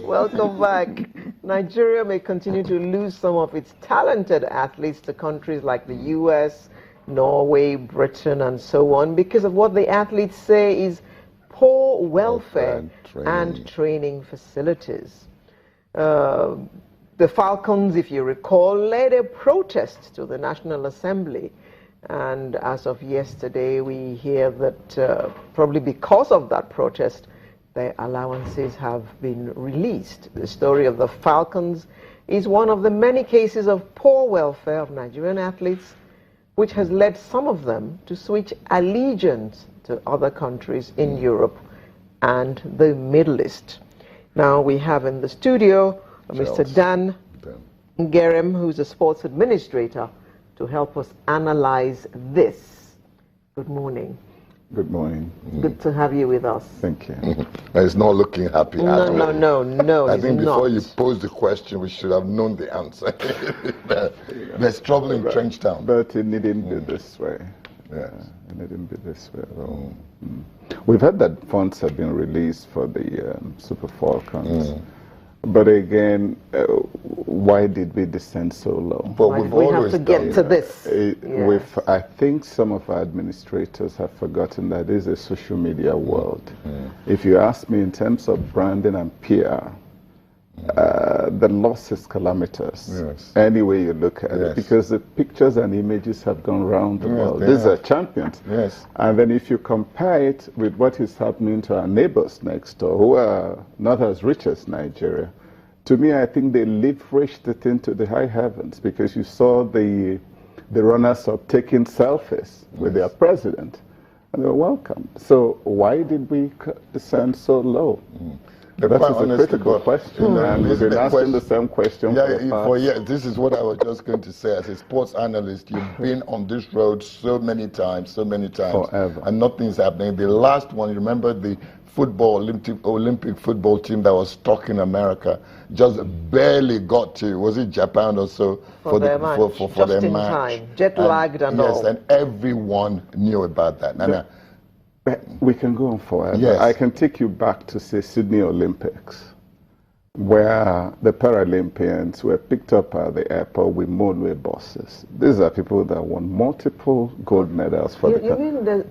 Welcome back. Nigeria may continue to lose some of its talented athletes to countries like the US, Norway, Britain, and so on because of what the athletes say is poor welfare and training facilities. The Falcons, if you recall, led a protest to the National Assembly. And as of yesterday, we hear that probably because of that protest, their allowances have been released. The story of the Falcons is one of the many cases of poor welfare of Nigerian athletes, which has led some of them to switch allegiance to other countries in Europe and the Middle East. Now we have in the studio Mr. Dan Ngerem, who's a sports administrator, to help us analyze this. Good morning. Good morning. Good to have you with us. Thank you. It's not looking happy. No, I think before not. you pose the question, we should have known the answer. There's trouble in Trenchtown. But it needn't be this way. Yes. It needn't be this way at all. We've heard that funds have been released for the Super Falcons. But again, why did we descend so low? But we have to get to this. I think some of our administrators have forgotten that this is a social media world. If you ask me in terms of branding and PR, the loss is calamitous. Yes. Any way you look at it, because the pictures and images have gone around the world. These are champions. Yes. And then if you compare it with what is happening to our neighbors next door, who are not as rich as Nigeria, to me, I think they leveraged it into the high heavens, because you saw the runners up taking selfies with their president, and they were welcome. So why did we descend so low? That is a critical question, and we've been asking the same question this is what I was just going to say. As a sports analyst, you've been on this road so many times. Forever. And nothing's happening. The last one, you remember the Olympic football team that was stuck in America, just barely got to, was it Japan or so? For their match. Just in time. Jet lagged and all. Yes, and everyone knew about that. We can go on forever. Yes. I can take you back to, say, Sydney Olympics, where the Paralympians were picked up at the airport with motorway buses. These are people that won multiple gold medals for the country. You mean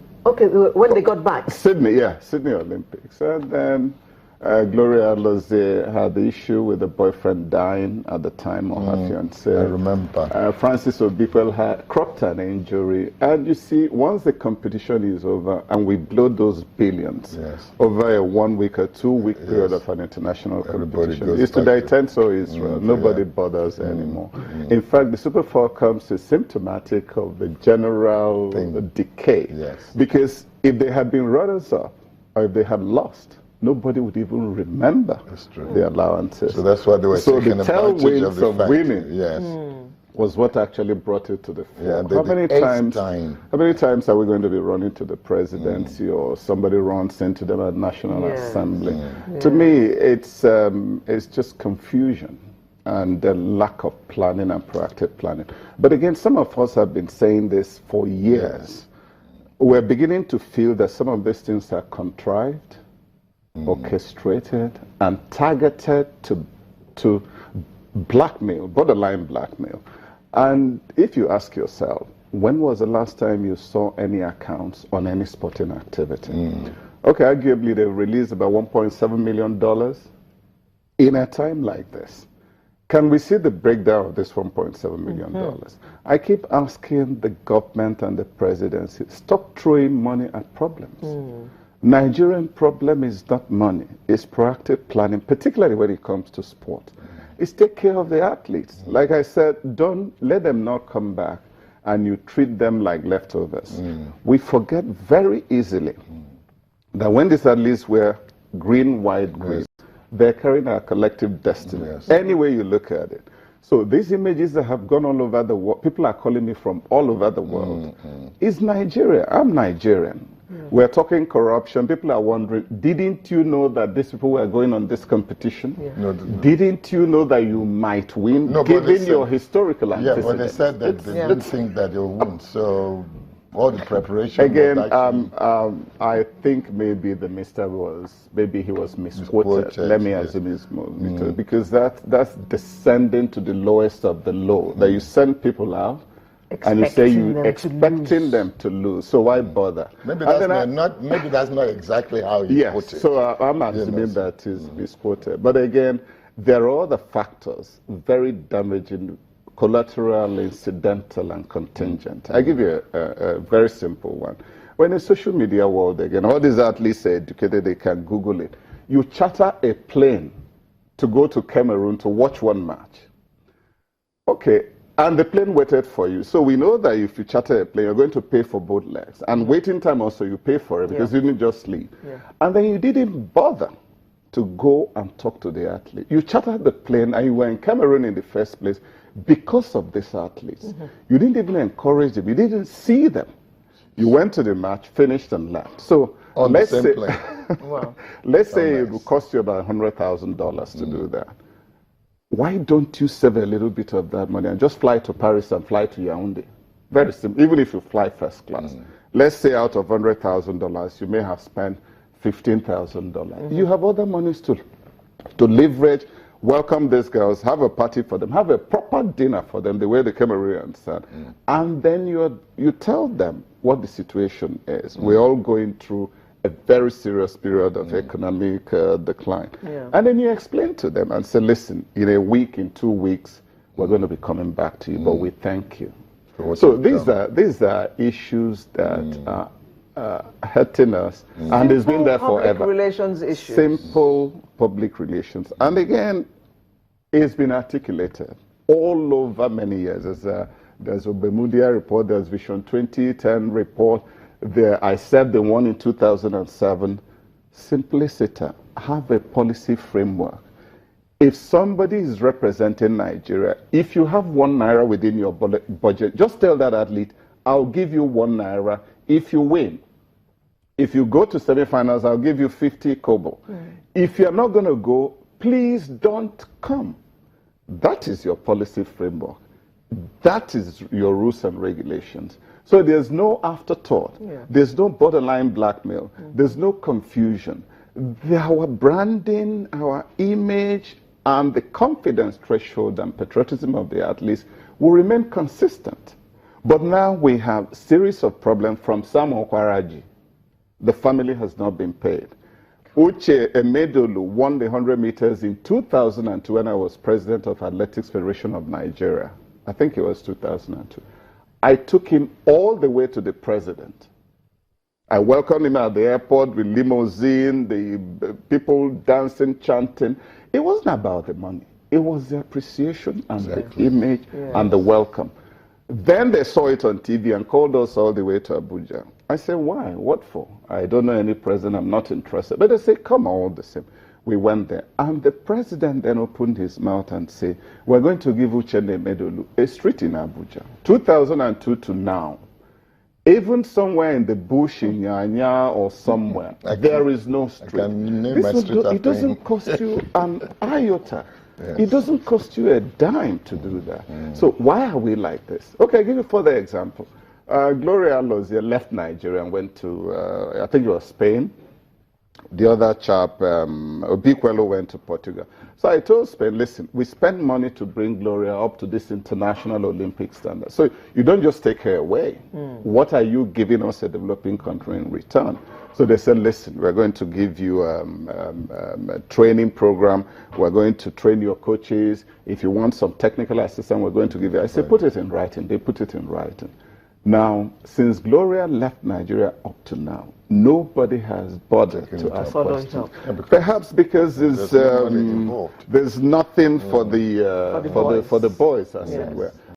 when they got back? Sydney Olympics. And then Gloria Lozier had the issue with the boyfriend dying at the time of her fiancé. I remember. Francis Obifel had cropped an injury. And you see, once the competition is over and we blow those billions over a 1 week or 2 week period of an international competition, it's to the intent of Israel. Nobody bothers anymore. In fact, the Super Falcons is symptomatic of the general decay. Because if they had been runners-up, or if they had lost, nobody would even remember the allowances. So that's why they were taking advantage of the fact. Winning was what actually brought it to the fore. How many times are we going to be running to the presidency or somebody runs into them at National Assembly? To me, it's just confusion and the lack of planning and proactive planning. But again, some of us have been saying this for years. We're beginning to feel that some of these things are contrived, orchestrated, and targeted to blackmail, borderline blackmail. And if you ask yourself, when was the last time you saw any accounts on any sporting activity? Okay, arguably they released about $1.7 million in a time like this. Can we see the breakdown of this $1.7 million? I keep asking the government and the presidency, stop throwing money at problems. Nigerian problem is not money, it's proactive planning, particularly when it comes to sport. It's take care of the athletes. Like I said, don't let them not come back and you treat them like leftovers. We forget very easily that when these athletes wear green, white, green, they're carrying our collective destiny. Any way you look at it. So these images that have gone all over the world, people are calling me from all over the world. It's Nigeria. I'm Nigerian. We're talking corruption. People are wondering, didn't you know that these people were going on this competition? No, didn't you know that you might win, given your historical antecedents? Yeah, but they said that they didn't think that they would win. So all the preparation. Again, I think maybe the minister he was misquoted. Let me assume he's misquoted, because that's descending to the lowest of the low. That you send people out and you say you expecting them to lose. So why bother? Maybe that's not exactly how you put it. So I'm assuming that is misquoted. But again, there are other factors very damaging, collateral, incidental, and contingent. I give you a very simple one. When in social media world, again, all these athletes are educated, they can Google it. You charter a plane to go to Cameroon to watch one match. Okay, and the plane waited for you. So we know that if you charter a plane, you're going to pay for both legs. And waiting time also, you pay for it because you didn't just leave. Yeah. And then you didn't bother to go and talk to the athlete. You chartered the plane and you were in Cameroon in the first place because of these athletes. You didn't even encourage them. You didn't see them. You went to the match, finished, and left. So let's say, let's say it will cost you about $100,000 to do that. Why don't you save a little bit of that money and just fly to Paris and fly to Yaoundé? Very simple, even if you fly first class. Let's say out of $100,000, you may have spent $15,000. You have other monies to leverage, welcome these girls, have a party for them, have a proper dinner for them, the way the Cameroonians said. And then you tell them what the situation is. We're all going through a very serious period of economic decline. And then you explain to them and say, listen, in a week, in 2 weeks, we're going to be coming back to you, but we thank you. So these are issues that are hurting us, and it's been there forever. Public relations issues. Simple public relations. And again, it's been articulated all over many years. There's a Bermudia report, there's Vision 2010 report. I said the one in 2007, simplicity, have a policy framework. If somebody is representing Nigeria, if you have #1 within your budget, just tell that athlete, I'll give you #1 if you win. If you go to semifinals, I'll give you 50 kobo. If you're not going to go, please don't come. That is your policy framework. That is your rules and regulations. So there's no afterthought. There's no borderline blackmail. There's no confusion. Our branding, our image, and the confidence threshold and patriotism of the athletes will remain consistent. But now we have a series of problems from Sam Okwaraji. The family has not been paid. Uche Emedolu won the 100 meters in 2002 when I was president of Athletics Federation of Nigeria. I think it was 2002. I took him all the way to the president. I welcomed him at the airport with limousine, the people dancing, chanting. It wasn't about the money. It was the appreciation and the image and the welcome. Then they saw it on TV and called us all the way to Abuja. I said, why? What for? I don't know any president. I'm not interested. But they said, come on, all the same. We went there. And the president then opened his mouth and said, we're going to give Uchenna Emedolu a street in Abuja. 2002 to now. Even somewhere in the bush in Nyanya or somewhere, there is no street. It doesn't cost you an iota. It doesn't cost you a dime to do that. So why are we like this? Okay, I'll give you a further example. Gloria Alozie left Nigeria and went to, I think it was Spain. The other chap, Obikwelo, went to Portugal. So I told Spain, listen, we spend money to bring Gloria up to this international Olympic standard. So you don't just take her away. What are you giving us, a developing country, in return? So they said, listen, we're going to give you a training program. We're going to train your coaches. If you want some technical assistance, we're going to give you. I said, put it in writing. They put it in writing. Now, since Gloria left Nigeria up to now, nobody has bothered to ask questions. Perhaps because there's nothing for the boys, as it were.